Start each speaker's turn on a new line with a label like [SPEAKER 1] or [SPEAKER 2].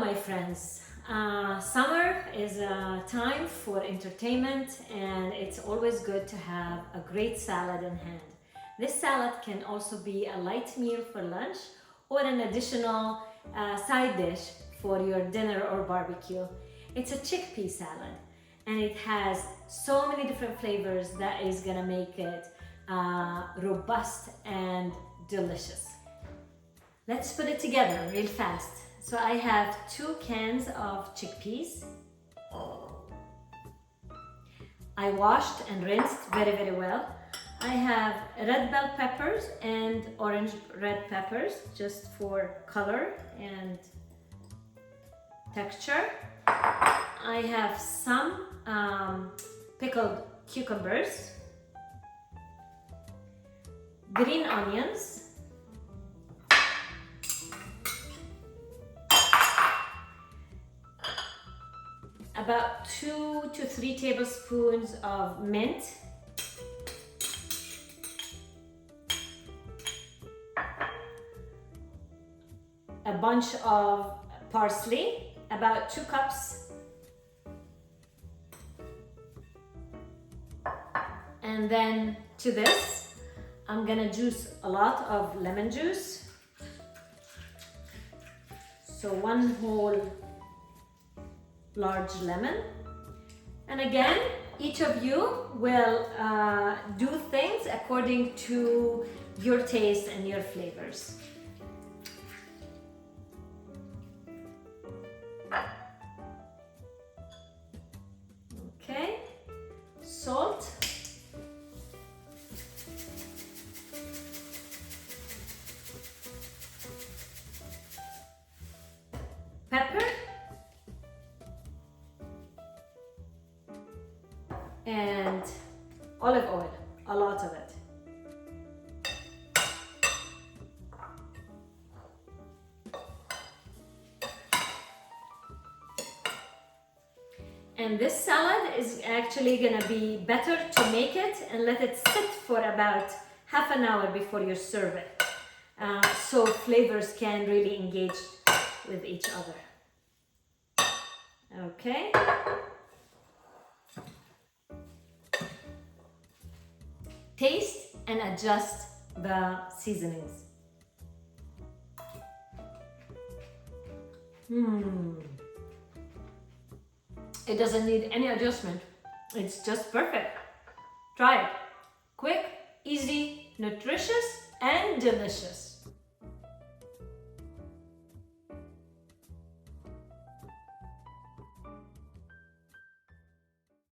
[SPEAKER 1] my friends. Summer is a time for entertainment, and it's always good to have a great salad in hand. This salad can also be a light meal for lunch or an additional side dish for your dinner or barbecue. It's a chickpea salad, and it has so many different flavors that is gonna make it robust and delicious. Let's put it together real fast. So I have 2 cans of chickpeas. I washed and rinsed very well. I have red bell peppers and orange red peppers just for color and texture. I have some pickled cucumbers, green onions, about 2 to 3 tablespoons of mint, a bunch of parsley, about 2 cups, and then to this I'm gonna juice a lot of lemon juice. So 1 whole large lemon. And again, each of you will do things according to your taste and your flavors. Okay, salt, pepper, and olive oil, a lot of it. And this salad is actually gonna be better to make it and let it sit for about half an hour before you serve it. So flavors can really engage with each other. Okay. Taste and adjust the seasonings. It doesn't need any adjustment. It's just perfect. Try it. Quick, easy, nutritious, and delicious.